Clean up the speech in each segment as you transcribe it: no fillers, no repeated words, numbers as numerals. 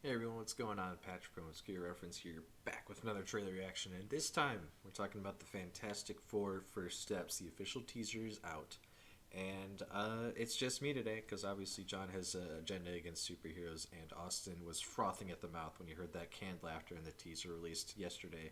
Hey everyone, what's going on? Patrick from Obscure Reference here, back with another trailer reaction, and this time we're talking about the Fantastic Four First Steps. The official teaser is out, and it's just me today because obviously John has an agenda against superheroes, and Austin was frothing at the mouth when he heard that canned laughter in the teaser released yesterday,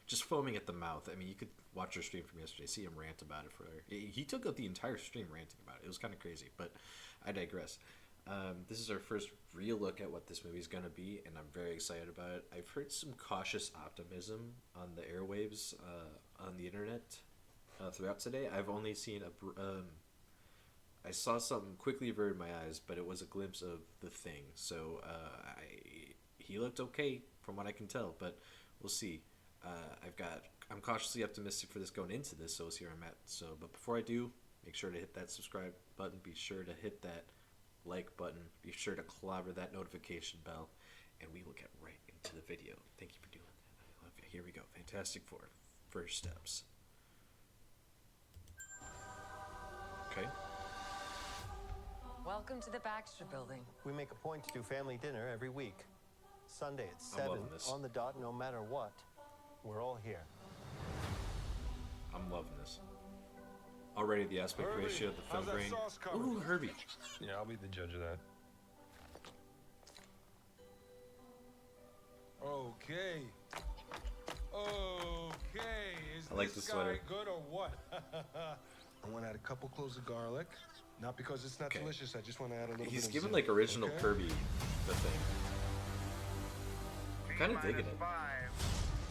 just foaming at the mouth. I mean, you could watch our stream from yesterday, see him rant about it for. He took up the entire stream ranting about it. It was kind of crazy, but I digress. This is our first real look at what this movie is going to be, and I'm very excited about it. I've heard some cautious optimism on the airwaves on the internet throughout today. I've only seen I saw something quickly averted my eyes, but it was a glimpse of the thing. So he looked okay from what I can tell, but we'll see. I'm cautiously optimistic for this going into this, so we'll see where I'm at. So, but before I do, make sure to hit that subscribe button. Be sure to hit that like button. Be sure to clobber that notification bell, and we will get right into the video. Thank you for doing that. I love it. Here we go. Fantastic Four. First steps. Okay. Welcome to the Baxter Building. We make a point to do family dinner every week. Sunday at I'm 7 loving this. on the dot, no matter what. We're all here. I'm loving this. Already the aspect Herbie, ratio of the film how's that grain. sauce coming? Ooh, Herbie. Yeah, I'll be the judge of that. Okay. Okay. Is I like this the sweater. guy good or what? I want to add a couple cloves of garlic. Not because it's not Okay. delicious. I just want to add a little He's bit of given zing, like original okay? Kirby the thing. I'm kind of digging it.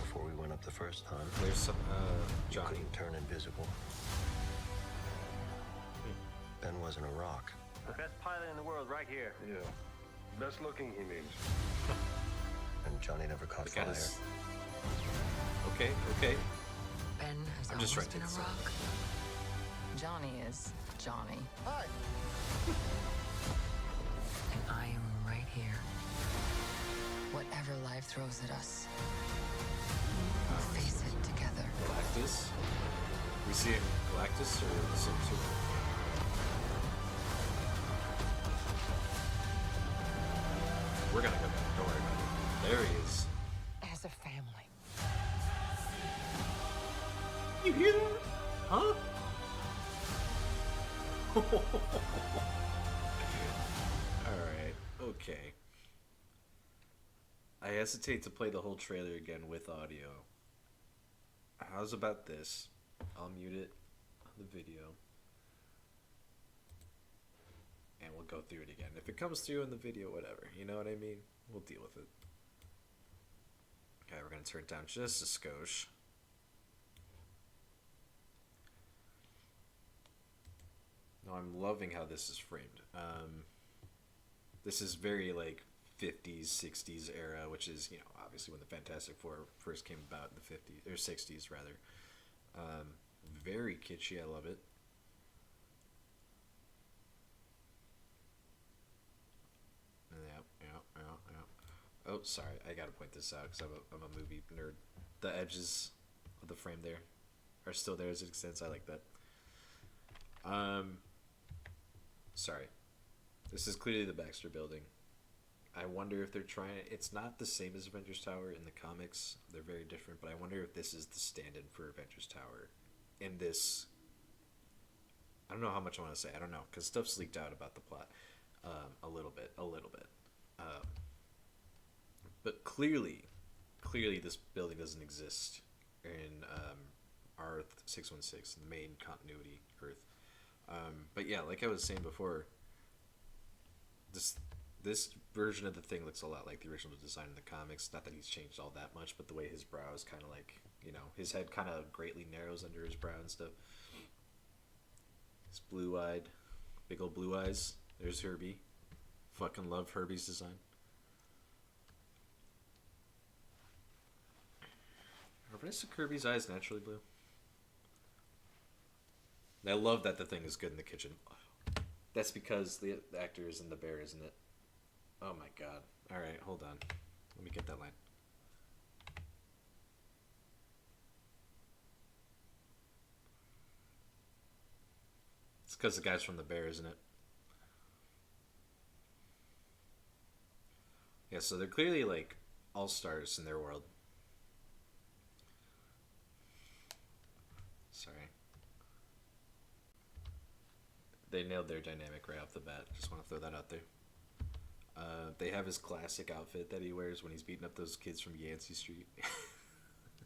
Before we went up the first time, There's some you Johnny. couldn't turn invisible. Ben wasn't a rock. The best pilot in the world right here. Yeah. Best looking, he means. And Johnny never caught The cat fire. is. Okay, okay. Ben has I'm just always trying been to a rock. Johnny is Johnny. Hi! And I am right here. Whatever life throws at us, we'll face it together. Galactus. We see Galactus or the same two? We're gonna go back. Don't worry about it. There he is. As a family. You hear that? Huh? Alright, okay. I hesitate to play the whole trailer again with audio. How's about this? I'll mute it on the video. And we'll go through it again. If it comes through in the video, whatever. You know what I mean? We'll deal with it. Okay, we're going to turn it down just a skosh. No, I'm loving how this is framed. This is very like 50s, 60s era, which is, you know, obviously when the Fantastic Four first came about in the 50s, or 60s rather. Very kitschy, I love it. Yeah. Oh, sorry, I gotta point this out because I'm a movie nerd. The edges of the frame there are still there as it extends. I like that. Sorry. This is clearly the Baxter Building. I wonder if they're trying. It's not the same as Avengers Tower in the comics. They're very different, but I wonder if this is the stand-in for Avengers Tower. In this, I don't know how much I want to say. I don't know because stuff's leaked out about the plot, a little bit. But clearly, this building doesn't exist in Earth 616, the main continuity Earth. But yeah, like I was saying before, this version of the thing looks a lot like the original design in the comics. Not that he's changed all that much, but the way his brow is kind of like, you know, his head kind of greatly narrows under his brow and stuff. He's blue-eyed, big old blue eyes. There's Herbie. Fucking love Herbie's design. Are Vanessa Kirby's eyes naturally blue? I love that the thing is good in the kitchen. That's because the actor is in the bear, isn't it? Oh my god. Alright, hold on. Let me get that line. It's because the guy's from the bear, isn't it? Yeah, so they're clearly like all stars in their world. Sorry. They nailed their dynamic right off the bat. Just want to throw that out there. They have his classic outfit that he wears when he's beating up those kids from Yancey Street.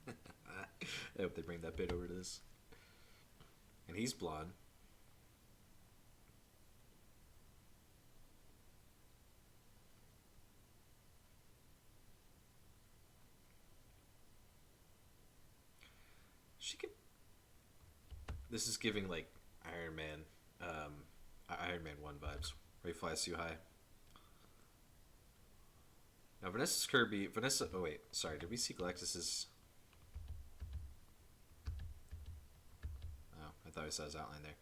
I hope they bring that bit over to this. And he's blonde. She could. This is giving like Iron Man, Iron Man 1 vibes. Where he flies too high. Now Vanessa Kirby. Oh wait, sorry. Did we see Galactus's? Oh, I thought I saw his outline there.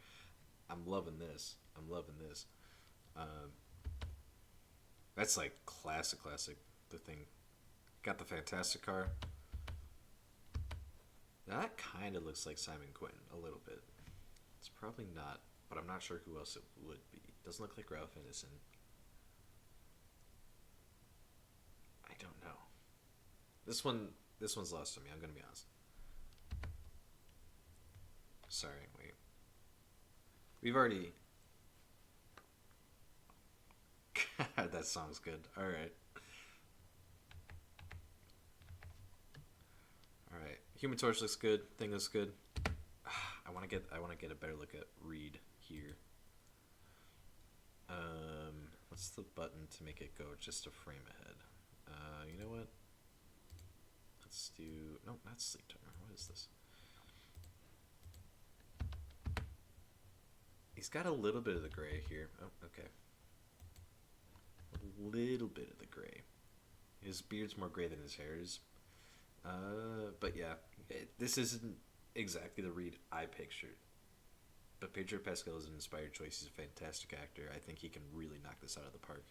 I'm loving this. I'm loving this. That's like classic. The thing. Got the Fantastic car. Now that kind of looks like Simon Quinn a little bit. It's probably not, but I'm not sure who else it would be. Doesn't look like Ralph Ineson. I don't know. This one's lost to me. I'm gonna be honest. Sorry, wait. We've already. God, that song's good. All right. Alright, Human Torch looks good. Thing looks good. I want to get a better look at Reed here. What's the button to make it go just a frame ahead? You know what? Let's do no, not Sleep Timer. What is this? He's got a little bit of the gray here. Oh, okay. A little bit of the gray. His beard's more gray than his hair is. But yeah, this isn't exactly the Reed I pictured. But Pedro Pascal is an inspired choice. He's a fantastic actor. I think he can really knock this out of the park.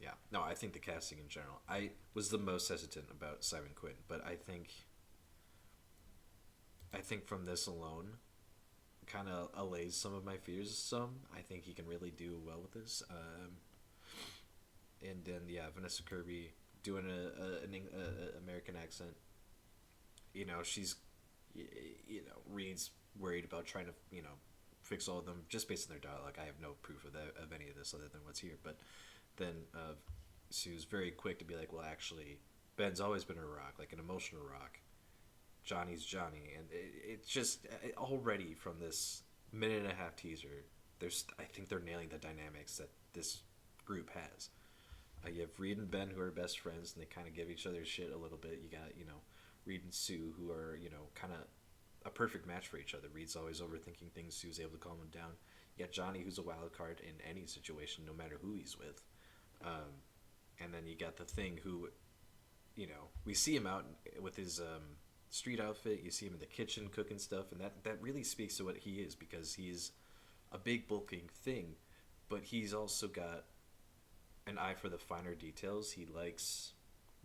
Yeah, no, I think the casting in general. I was the most hesitant about Simon Quinn, but I think from this alone, kind of allays some of my fears. I think he can really do well with this. And then yeah, Vanessa Kirby doing an American accent. You know, she's, Reed's worried about trying to, fix all of them just based on their dialogue. I have no proof of any of this other than what's here. But then Sue's very quick to be like, well, actually, Ben's always been a rock, like an emotional rock. Johnny's Johnny, and it's just already from this minute and a half teaser. I think they're nailing the dynamics that this group has. You have Reed and Ben who are best friends, and they kind of give each other shit a little bit. You got, Reed and Sue who are, kind of a perfect match for each other. Reed's always overthinking things. Sue's able to calm him down. You got Johnny who's a wild card in any situation, no matter who he's with. And then you got the Thing who, we see him out with his street outfit. You see him in the kitchen cooking stuff, and that really speaks to what he is, because he's a big bulking thing, but he's also got an eye for the finer details. He likes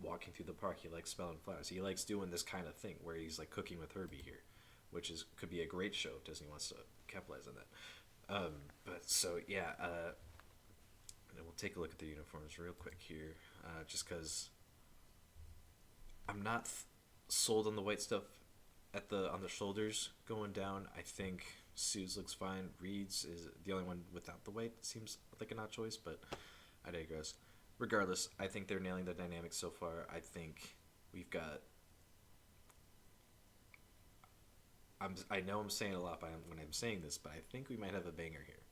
walking through the park. He likes smelling flowers. He likes doing this kind of thing where he's like cooking with Herbie here, which could be a great show if Disney wants to capitalize on that. But so yeah, and we'll take a look at the uniforms real quick here, just because I'm not sold on the white stuff on the shoulders going down. I think Sue's looks fine. Reed's is the only one without the white. Seems like an odd choice, but I digress. Regardless, I think they're nailing the dynamics so far. I think we've got. I know I'm saying a lot when I'm saying this, but I think we might have a banger here.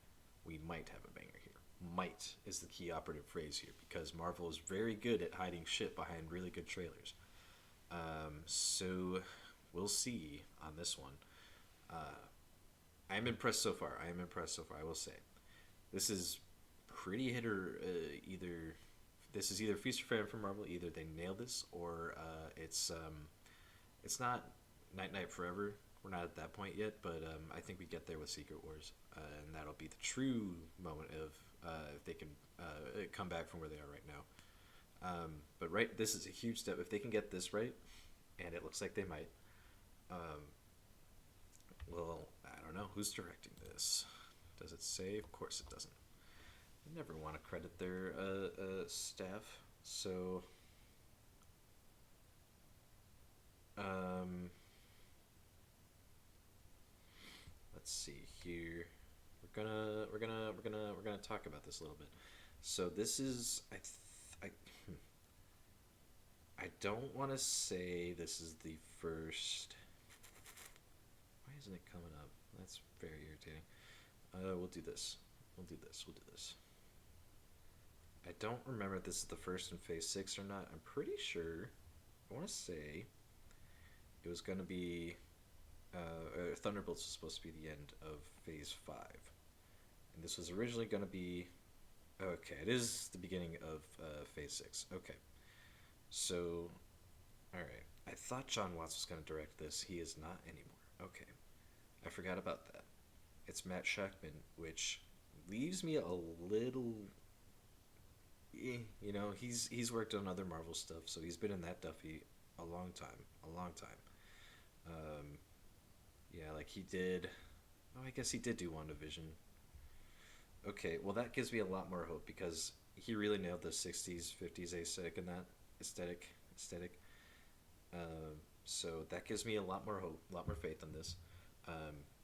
We might have a banger here. Might is the key operative phrase here, because Marvel is very good at hiding shit behind really good trailers. So we'll see on this one. I'm impressed so far. I will say, this is pretty hit or either. This is either feast or famine for Marvel. Either they nail this, or it's not Night Forever. We're not at that point yet, but I think we get there with Secret Wars, and that'll be the true moment of if they can come back from where they are right now. But this is a huge step if they can get this right, and it looks like they might. Well, I don't know who's directing this. Does it say? Of course it doesn't. I never want to credit their staff. So, um, let's see here. We're gonna talk about this a little bit. So this is I don't want to say this is the first. Why isn't it coming up? That's very irritating. We'll do this. We'll do this. We'll do this. I don't remember if this is the first in Phase 6 or not. I'm pretty sure. I want to say it was going to be. Thunderbolts was supposed to be the end of Phase 5. And this was originally going to be. Okay, it is the beginning of Phase 6. Okay. So, alright. I thought John Watts was going to direct this. He is not anymore. Okay. I forgot about that. It's Matt Shakman, which leaves me a little. You know, he's worked on other Marvel stuff, so he's been in that Duffy a long time. Yeah, like he did. Oh, I guess he did do WandaVision. Okay, well that gives me a lot more hope because he really nailed the '60s, '50s aesthetic in that aesthetic. So that gives me a lot more hope, a lot more faith in this.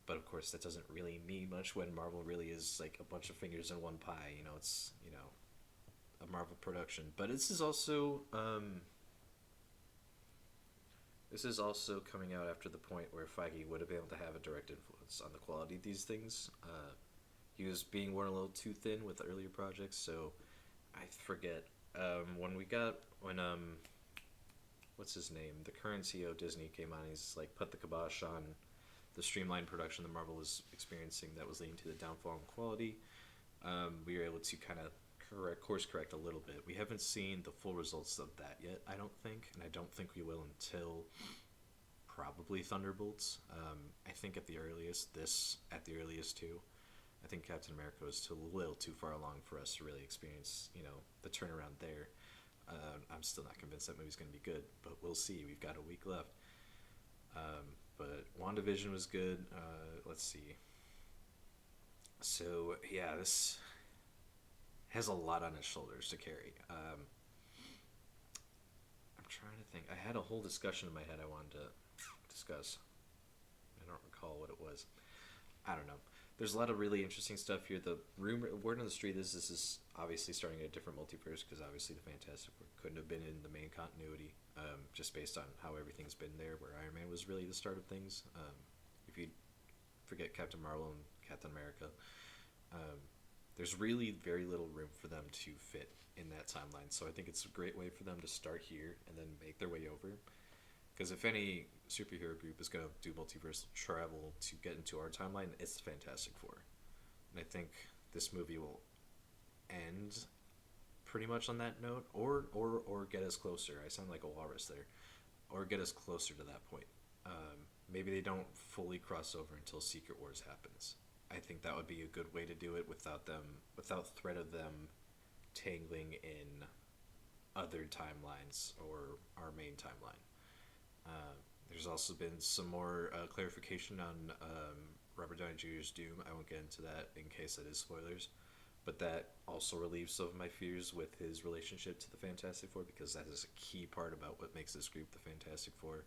But of course, that doesn't really mean much when Marvel really is like a bunch of fingers in one pie. You know, it's a Marvel production. But this is also coming out after the point where Feige would have been able to have a direct influence on the quality of these things. He was being worn a little too thin with the earlier projects, so I forget when what's his name? The current CEO of Disney came on. He's like put the kibosh on the streamlined production that Marvel was experiencing that was leading to the downfall in quality. We were able to kind of course correct a little bit. We haven't seen the full results of that yet, I don't think, and I don't think we will until probably Thunderbolts. I think at the earliest too. I think Captain America was a little too far along for us to really experience, the turnaround there. I'm still not convinced that movie's going to be good, but we'll see. We've got a week left. But WandaVision was good. Let's see. So, yeah, this has a lot on its shoulders to carry. I'm trying to think. I had a whole discussion in my head I wanted to discuss. I don't recall what it was. I don't know. There's a lot of really interesting stuff here. The word on the street is this is obviously starting a different multiverse because obviously the Fantastic Four couldn't have been in the main continuity, just based on how everything's been there, where Iron Man was really the start of things. If you forget Captain Marvel and Captain America, there's really very little room for them to fit in that timeline. So I think it's a great way for them to start here and then make their way over. Because if any superhero group is going to do multiverse travel to get into our timeline, it's the Fantastic Four. And I think this movie will end pretty much on that note, or get us closer. I sound like a walrus there. Or get us closer to that point. Maybe they don't fully cross over until Secret Wars happens. I think that would be a good way to do it without threat of them tangling in other timelines or our main timeline. There's also been some more clarification on Robert Downey Jr.'s Doom. I won't get into that in case that is spoilers, but that also relieves some of my fears with his relationship to the Fantastic Four, because that is a key part about what makes this group the Fantastic Four.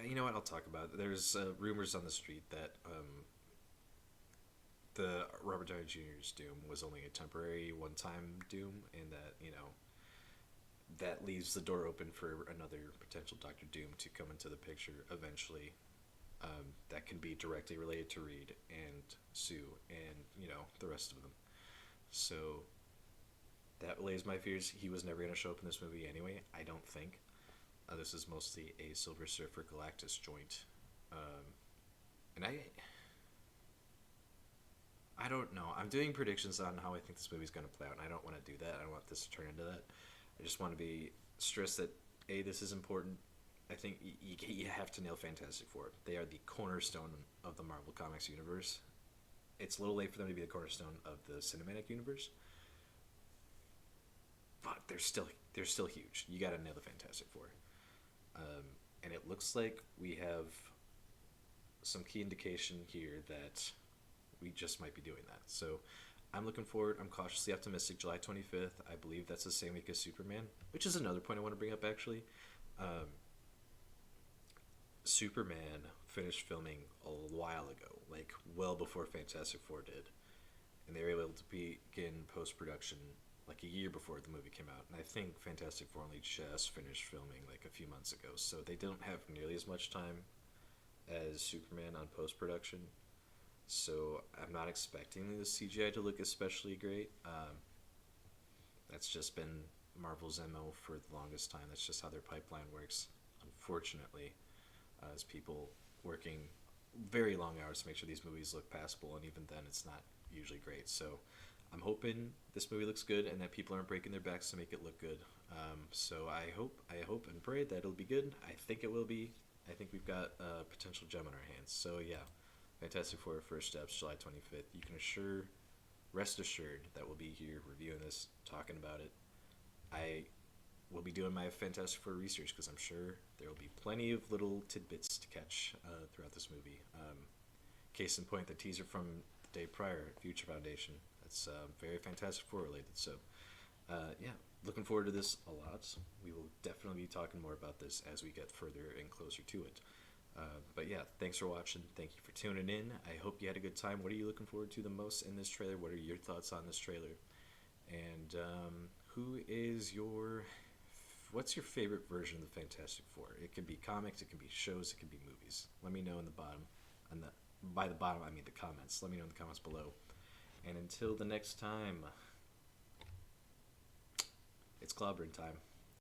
You know what? I'll talk about it. There's rumors on the street that the Robert Downey Jr.'s Doom was only a temporary one-time Doom, and that, that leaves the door open for another potential Doctor Doom to come into the picture eventually. That can be directly related to Reed and Sue and, the rest of them. So that allays my fears. He was never going to show up in this movie anyway, I don't think. This is mostly a Silver Surfer Galactus joint. And I don't know. I'm doing predictions on how I think this movie's going to play out, and I don't want to do that. I don't want this to turn into that. I just want to be stressed that, A, this is important. I think you have to nail Fantastic Four. They are the cornerstone of the Marvel Comics universe. It's a little late for them to be the cornerstone of the cinematic universe, but they're still huge. You got to nail the Fantastic Four. And it looks like we have some key indication here that we just might be doing that. So I'm looking forward. I'm cautiously optimistic. July 25th. I believe that's the same week as Superman, which is another point I want to bring up actually. Superman finished filming a while ago, like well before Fantastic Four did, and they were able to begin post production like a year before the movie came out. And I think Fantastic Four only just finished filming like a few months ago, so they don't have nearly as much time as Superman on post production. So I'm not expecting the CGI to look especially great. That's just been Marvel's MO for the longest time. That's just how their pipeline works, unfortunately, as people working very long hours to make sure these movies look passable, and even then it's not usually great. So I'm hoping this movie looks good and that people aren't breaking their backs to make it look good. So I hope and pray that it'll be good. I think it will be. I think we've got a potential gem in our hands. So yeah, Fantastic Four First Steps, July 25th. You can rest assured that we'll be here reviewing this, talking about it. I will be doing my Fantastic Four research because I'm sure there will be plenty of little tidbits to catch throughout this movie. Case in point, the teaser from the day prior, Future Foundation. That's very Fantastic Four related. So yeah, looking forward to this a lot. We will definitely be talking more about this as we get further and closer to it. But yeah, thanks for watching. Thank you for tuning in. I hope you had a good time. What are you looking forward to the most in this trailer? What are your thoughts on this trailer? And what's your favorite version of the Fantastic Four? It could be comics, it could be shows, it could be movies. Let me know in the bottom. By the bottom, I mean the comments. Let me know in the comments below. And until the next time, it's clobbering time.